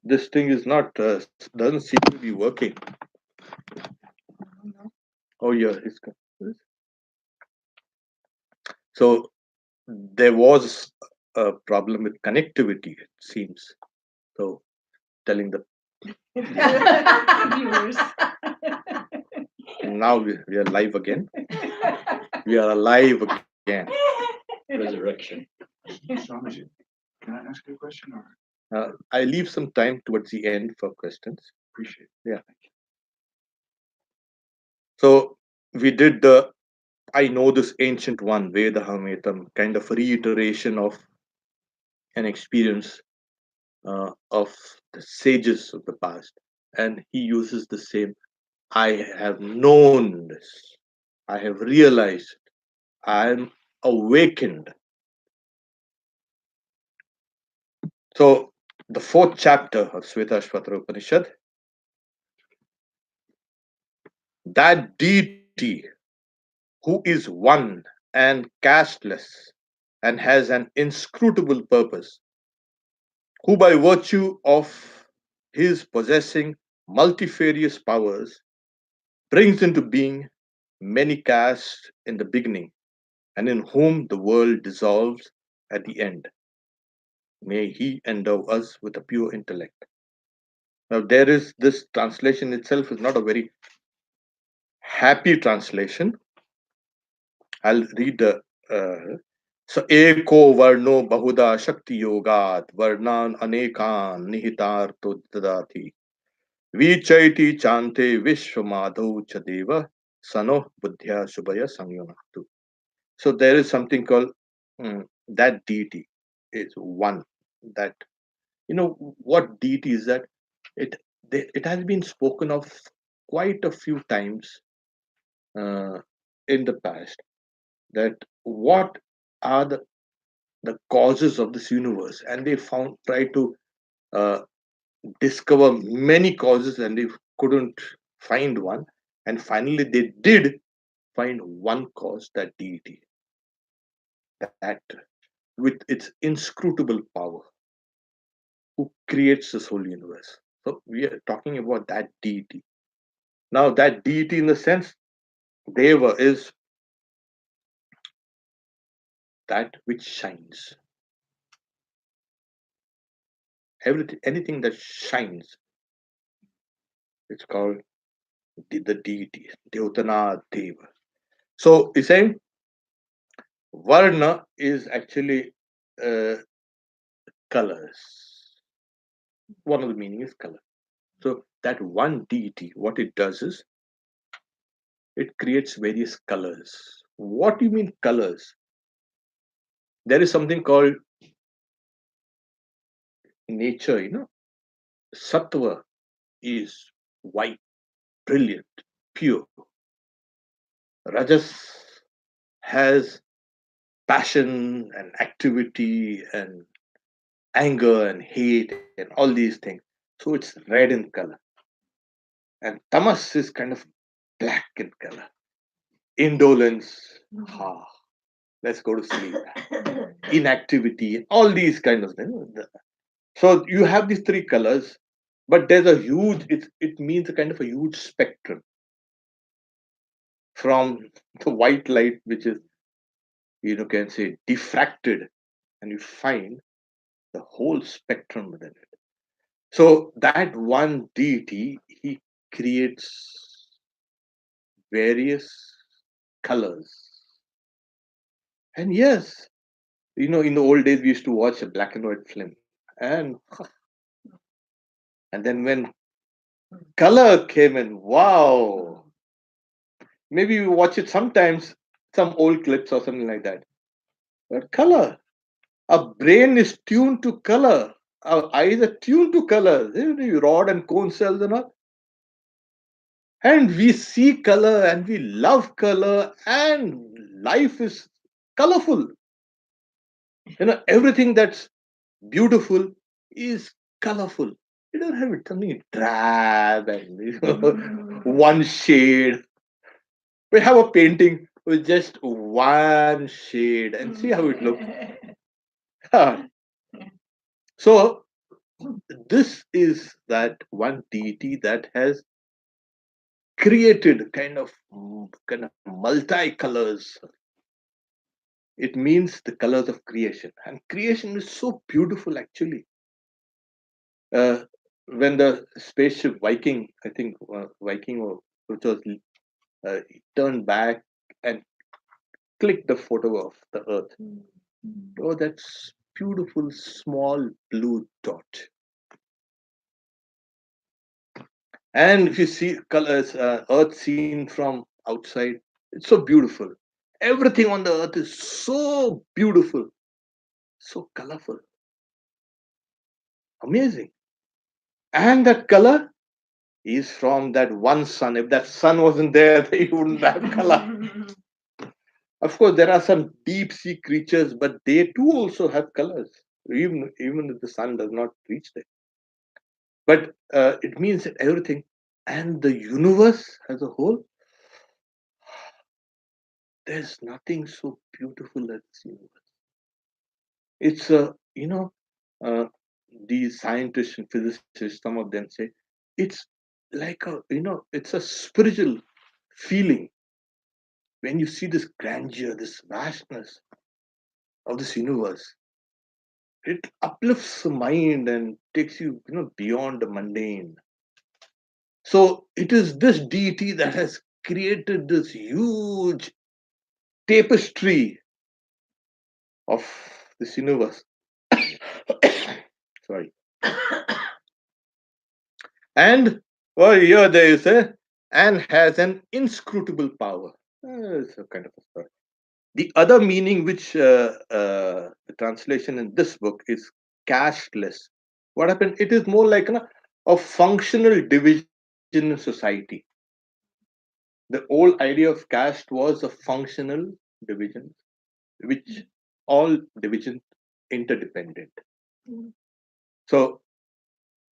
This thing is not doesn't seem to be working. Oh yeah, so there was a problem with connectivity. It seems so. Telling the Viewers. now we are live again. We are alive again. Resurrection. Swamiji, can I ask you a question? Or I leave some time towards the end for questions. appreciate? Yeah. So we did the I know this ancient one, Vedahamitam, kind of reiteration of an experience of the sages of the past. And he uses the same I have known this, I have realized, I am awakened. So, the fourth chapter of Svetashvatara Upanishad, that deity who is one and casteless and has an inscrutable purpose, who by virtue of his possessing multifarious powers brings into being many castes in the beginning, and in whom the world dissolves at the end. May he endow us with a pure intellect. Now, there is this translation itself is not a very happy translation. I'll read the so eko varno bahuda shakti yogat varnan anekan nihitarto dadati vichaiti chante vishwamadho chadeva sano buddhya shubhaya samyonatu. So there is something called that deity is one. That what deity is that? It it has been spoken of quite a few times uh, in the past. That what are the causes of this universe, and they found try to uh, discover many causes, and they couldn't find one, and finally they did find one cause, that deity, that with its inscrutable power, who creates this whole universe. So we are talking about that deity. Now, that deity, in the sense, Deva is that which shines. Everything, anything that shines, it's called the deity, Devatana Deva. So he's saying Varna is actually uh, colors. One of the meaning is color. So that one deity, what it does is it creates various colors. What do you mean colors? There is something called nature, Sattva is white, brilliant, pure. Rajas has passion and activity and anger and hate and all these things. So it's red in color. And tamas is kind of black in color. Indolence, ha, let's go to sleep. Inactivity, all these kind of things. So you have these three colors, but there's a huge, it means a kind of a huge spectrum from the white light, which is, can say diffracted, and you find the whole spectrum within it. So that one deity, he creates various colors. And yes, in the old days we used to watch a black and white film, and then when color came in, wow. Maybe we watch it sometimes, some old clips or something like that. But color, our brain is tuned to color. Our eyes are tuned to color. Rod and cone cells and all. And we see color and we love color, and life is colorful. Everything that's beautiful is colorful. You don't have it something drab and one shade. We have a painting with just one shade and see how it looks. So this is that one deity that has created kind of multi-colors. It means the colors of creation, and creation is so beautiful actually. uh, when the spaceship Viking, I think Viking, or which was turned back and clicked the photo of the earth. Oh, that's beautiful small blue dot. And if you see colors, earth seen from outside, it's so beautiful. Everything on the earth is so beautiful, so colorful, amazing. And that color is from that one sun. If that sun wasn't there, you wouldn't have color. Of course, there are some deep sea creatures, but they too also have colors, even if the sun does not reach them. But it means that everything and the universe as a whole, there's nothing so beautiful as this universe. It's a, uh, these scientists and physicists, some of them say, it's like it's a spiritual feeling when you see this grandeur, this vastness of this universe. It uplifts the mind and takes you, beyond the mundane. So it is this deity that has created this huge tapestry of this universe. Sorry. And well, here there is a and has an inscrutable power. It's a kind of a story. The other meaning, which the translation in this book is casteless. What happened? It is more like a functional division in society. The old idea of caste was a functional division, which all divisions interdependent. So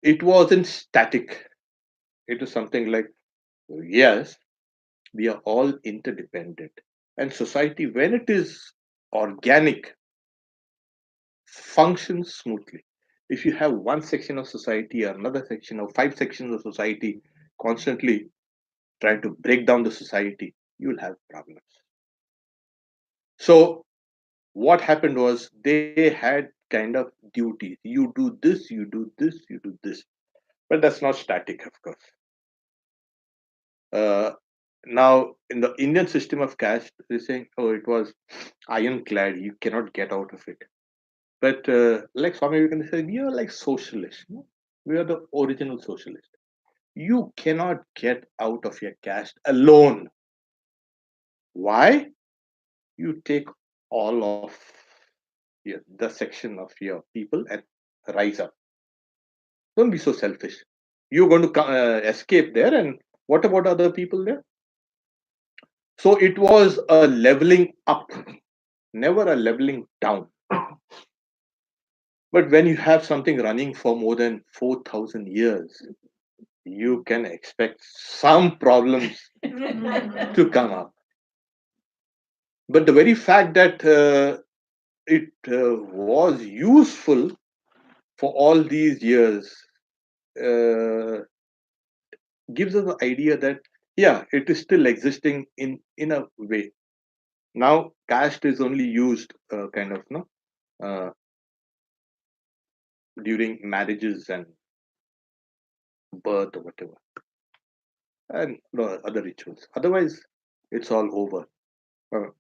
it wasn't static. It was something like, yes, we are all interdependent. And society, when it is organic, functions smoothly. If you have one section of society, another section, or five sections of society constantly trying to break down the society, you will have problems. So what happened was they had kind of duties. You do this, you do this, you do this. But that's not static, of course. Uh, Now, in the Indian system of caste, they're saying, oh, it was ironclad, you cannot get out of it. But like Swami Vivekananda said, we are like socialists. No? We are the original socialists. You cannot get out of your caste alone. Why? You take all of the section of your people and rise up. Don't be so selfish. You're going to escape there, and what about other people there? So it was a leveling up, never a leveling down. But when you have something running for more than 4,000 years, you can expect some problems to come up. But the very fact that it was useful for all these years uh, gives us the idea that, yeah, it is still existing in a way. Now, caste is only used kind of no uh, during marriages and birth or whatever, and other rituals. Otherwise, it's all over. Uh,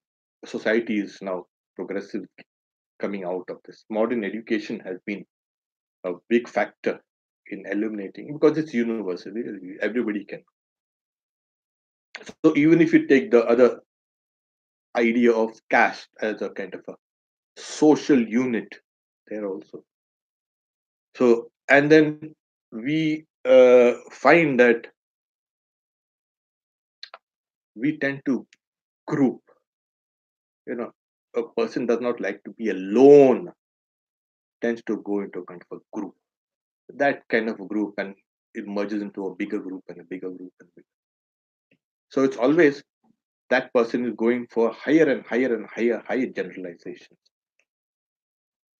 Society is now progressive, coming out of this. Modern education has been a big factor in illuminating because it's universal. Everybody can. So even if you take the other idea of caste as a kind of a social unit, there also. So and then we find that we tend to group. A person does not like to be alone. Tends to go into a kind of a group. That kind of a group, and it merges into a bigger group and a bigger group and bigger. So it's always that person is going for higher and higher and higher generalizations.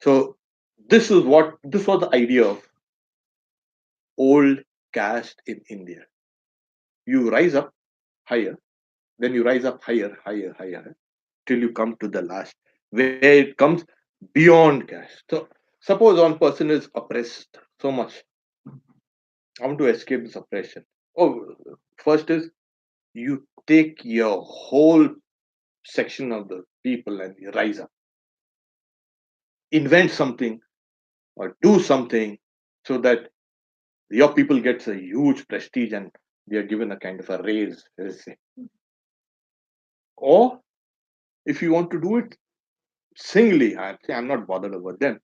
So this was the idea of old caste in India. You rise up higher, then you rise up higher, higher, higher, till you come to the last, where it comes beyond caste. So, suppose one person is oppressed so much, I want to escape this oppression. Oh, first is you take your whole section of the people and you rise up, invent something or do something so that your people gets a huge prestige and they are given a kind of a raise, let's say. Or if you want to do it singly, I'm not bothered about them,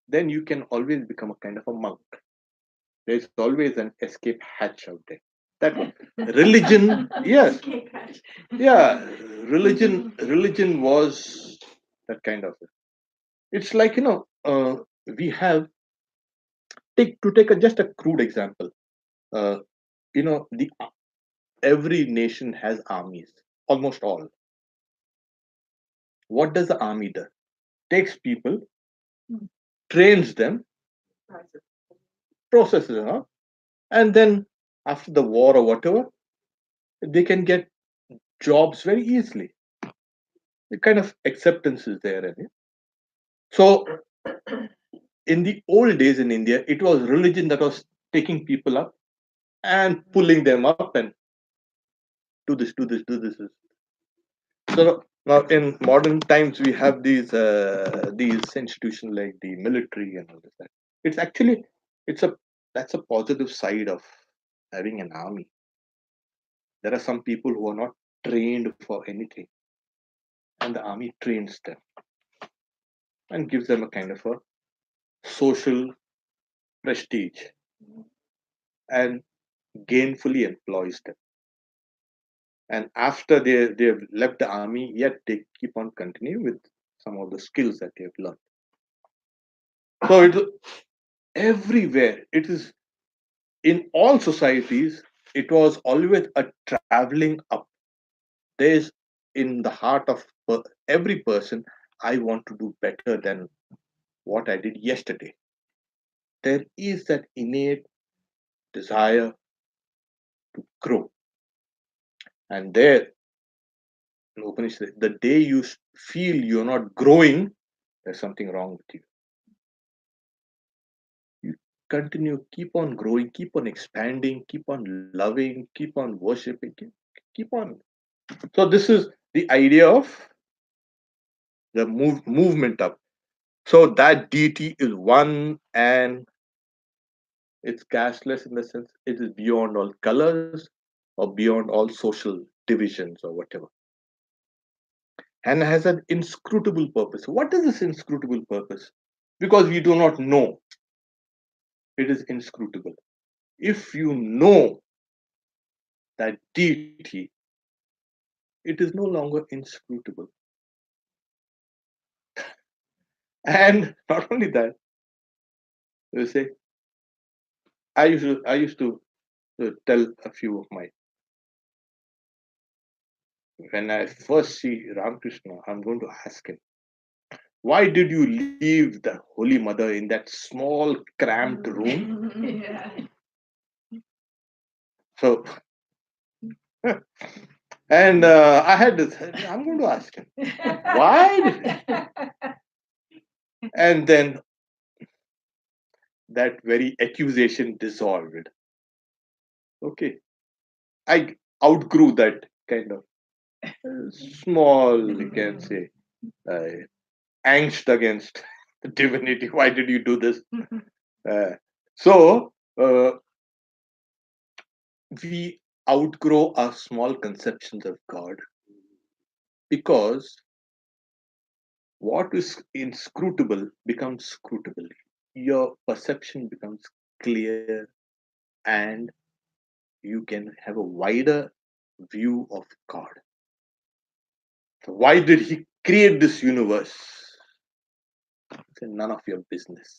then you can always become a kind of a monk. There's always an escape hatch out there. That one. Religion, yes, yeah, religion was that kind of. It's like we have take just a crude example. Uh, the every nation has armies, almost all. What does the army do? Takes people, trains them, processes them, huh? And then after the war or whatever, they can get jobs very easily. The kind of acceptance is there. So in the old days in India, it was religion that was taking people up and pulling them up and do this, do this, do this. So now in modern times, we have these institutions like the military and all this. It's actually it's a that's a positive side of having an army. There are some people who are not trained for anything, and the army trains them and gives them a kind of a social prestige and gainfully employs them. And after they've left the army, yet they keep on continuing with some of the skills that they have learned. So it's everywhere. It is in all societies. It was always a traveling up. There's in the heart of every person. I want to do better than what I did yesterday. There is that innate desire to grow, and there in Upanishad, the day you feel you're not growing, there's something wrong with you. You continue, keep on growing, keep on expanding, keep on loving, keep on worshiping, keep on. So this is the idea of the movement up. So that deity is one, and it's cashless in the sense it is beyond all colors or beyond all social divisions or whatever, and has an inscrutable purpose. What is this inscrutable purpose? Because we do not know, it is inscrutable. If you know that deity, it is no longer inscrutable. And not only that, you say, I used to tell a few of my, when I first see Ramakrishna, I'm going to ask him, why did you leave the Holy Mother in that small, cramped room? Yeah. So, and I had this, I'm going to ask him, why? And then that very accusation dissolved. Okay, I outgrew that kind of small, you can say, uh, angst against the divinity. Why did you do this? Uh, so we outgrow our small conceptions of God, because what is inscrutable becomes scrutable. Your perception becomes clear, and you can have a wider view of God. So why did He create this universe? It's none of your business.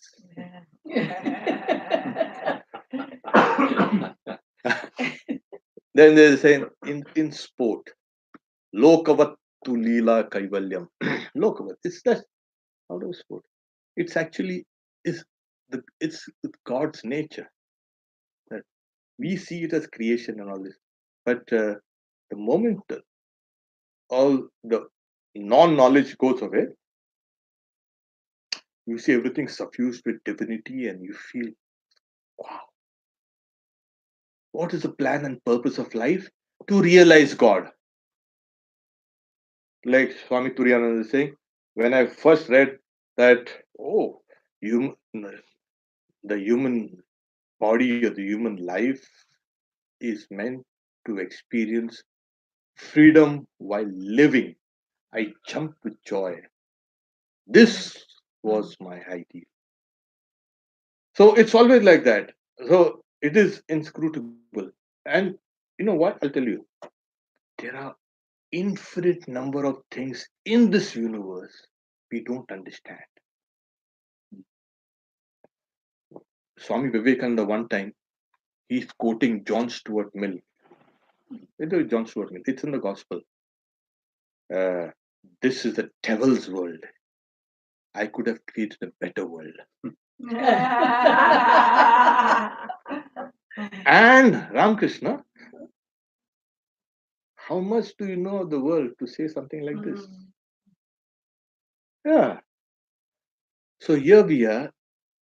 Then there's saying in sport, Lokavat tu Leela Kaivalyam. Lokavat. It's that out of sport. It's actually is it's God's nature. We see it as creation and all this, but the moment all the non-knowledge goes away, you see everything suffused with divinity, and you feel, wow, what is the plan and purpose of life? To realize God. Like Swami Turiyananda is saying, when I first read that, oh, hum, the human body or the human life is meant to experience freedom while living, I jumped with joy. This was my ideal. So it's always like that. So it is inscrutable. And you know what? I'll tell you, there are infinite number of things in this universe we don't understand. Swami Vivekananda one time he's quoting John Stuart Mill. It is John Stuart Mill. It's in the gospel. Uh, this is the devil's world. I could have created a better world. And Ramakrishna, how much do you know of the world to say something like this? Yeah. So here we are,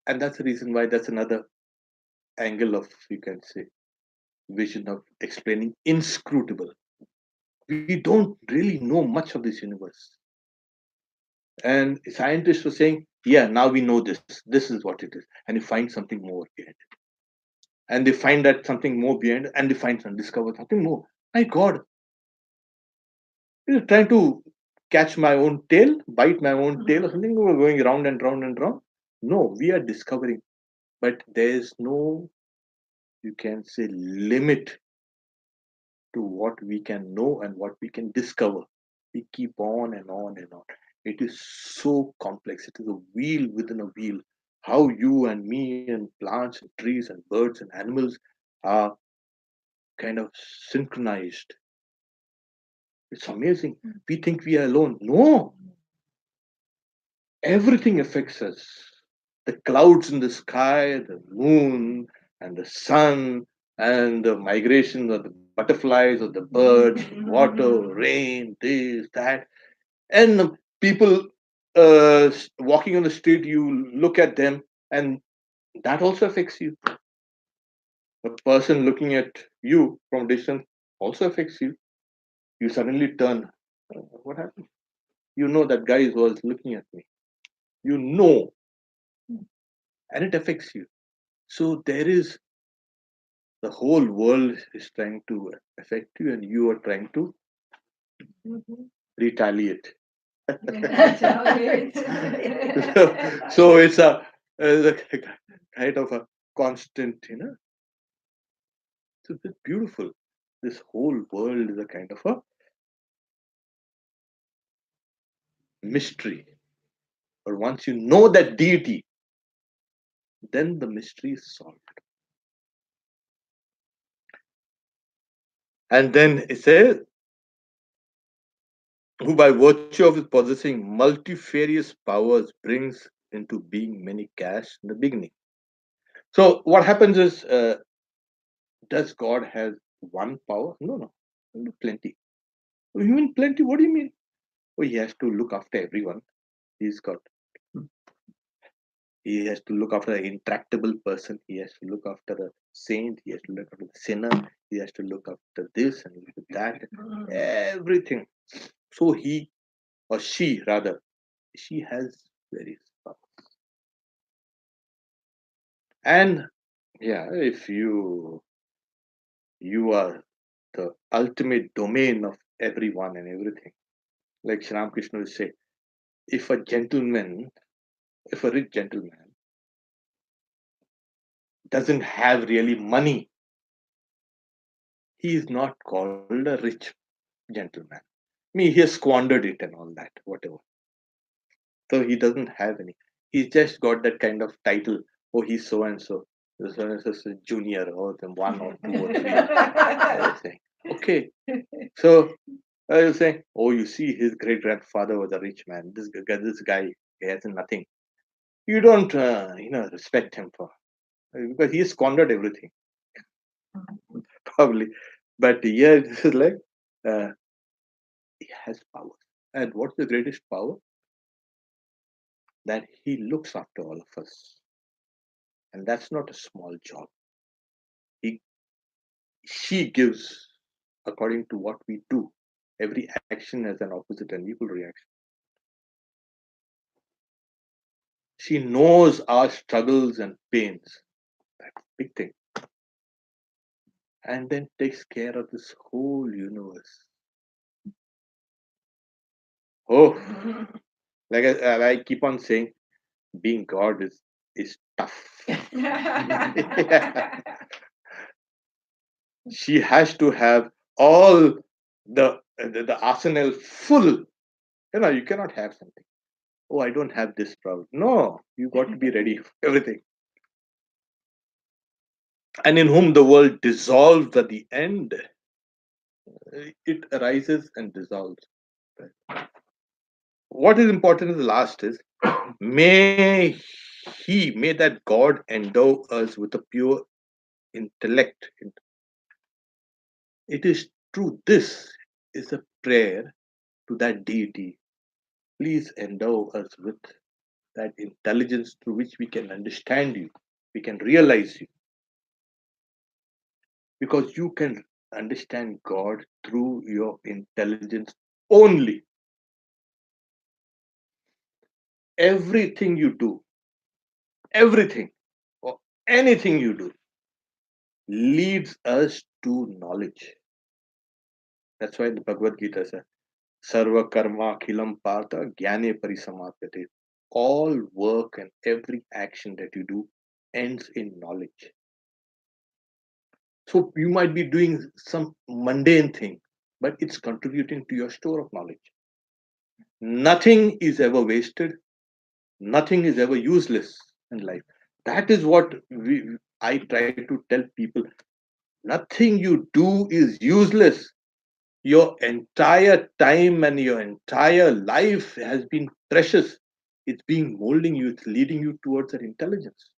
and that's the reason why that's another angle of, you can say, vision of explaining inscrutable. We don't really know much of this universe. And scientists were saying, yeah, now we know this. This is what it is. And you find something more behind it. And they find that something more behind, and they find some, discover something more. My God, you're trying to catch my own tail, bite my own tail or something. We're going round and round and round. No, we are discovering. But there's no, you can say, limit to what we can know and what we can discover. We keep on and on and on. It is so complex. It is a wheel within a wheel. How you and me and plants and trees and birds and animals are kind of synchronized. It's amazing. We think we are alone. No, everything affects us. The clouds in the sky, the moon, and the sun, and the migration of the butterflies or the birds, water, rain, this, that. And the people walking on the street, you look at them, and that also affects you. The person looking at you from distance also affects you. You suddenly turn. What happened? You know that guy was looking at me. You know, and it affects you. So there is, the whole world is trying to affect you, and you are trying to retaliate. So it's a kind of a constant, so it's beautiful. This whole world is a kind of a mystery. But once you know that deity, then the mystery is solved. And then it says, who by virtue of his possessing multifarious powers brings into being many castes in the beginning. So what happens is, does God have one power? No, no, plenty. Oh, you mean plenty? What do you mean? Oh, he has to look after everyone. He's got. He has to look after an intractable person. He has to look after a saint. He has to look after the sinner. He has to look after this and look at that. Everything. So he, or she rather, she has various powers. And yeah, if you are the ultimate domain of everyone and everything. Like Sri Ramakrishna will say, if a gentleman, if a rich gentleman doesn't have really money, he is not called a rich gentleman. I mean, he has squandered it and all that, whatever. So he doesn't have any. He's just got that kind of title. Oh, he's so and so. So and so junior, or then one or two or three. I was saying, okay. So I was saying, oh, you see, his great grandfather was a rich man. This guy, he has nothing. You don't, respect him for, because he squandered everything. probably. But here this is like uh, he has power. And what's the greatest power? That he looks after all of us. And that's not a small job. He she gives according to what we do. Every action has an opposite and equal reaction. She knows our struggles and pains. That's a big thing. And then takes care of this whole universe. Oh, like I keep on saying, being God is tough. Yeah. She has to have all the arsenal full. You cannot have something. Oh, I don't have this problem. No, you got to be ready for everything. And in whom the world dissolves at the end, it arises and dissolves. What is important is the last is may that God endow us with a pure intellect. It is true. This is a prayer to that deity. Please endow us with that intelligence through which we can understand you, we can realize you, because you can understand God through your intelligence only. Everything you do, everything or anything you do leads us to knowledge. That's why the Bhagavad Gita says, Sarva karma khilam partha jnane parisamapyate. All work and every action that you do ends in knowledge. So you might be doing some mundane thing, but it's contributing to your store of knowledge. Nothing is ever wasted, nothing is ever useless in life. That is what I try to tell people. Nothing you do is useless. Your entire time and your entire life has been precious. It's being molding you, it's leading you towards that intelligence.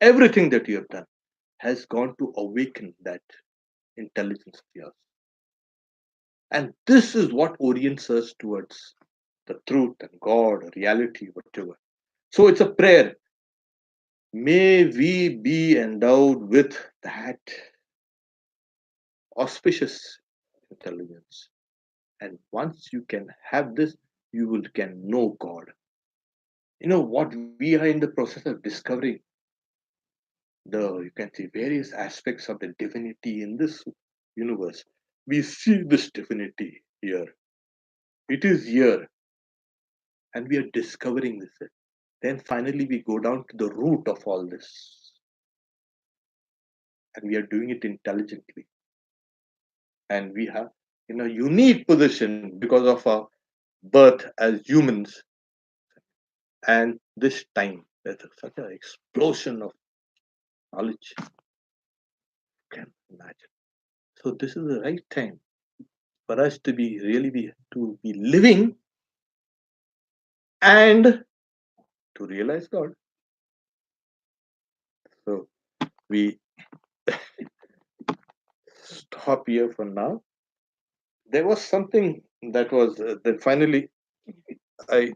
Everything that you have done has gone to awaken that intelligence of yours. And this is what orients us towards the truth and God, reality, whatever. So it's a prayer. May we be endowed with that auspicious intelligence. And once you can have this, you will can know God. What we are in the process of discovering, you can see various aspects of the divinity in this universe. We see this divinity here. It is here, and we are discovering this. Then finally we go down to the root of all this, and we are doing it intelligently. And we have in a unique position because of our birth as humans, and this time there's such an explosion of knowledge. You can imagine. So this is the right time for us to be really be living and to realize God. So we stop here for now. There was something that was then finally I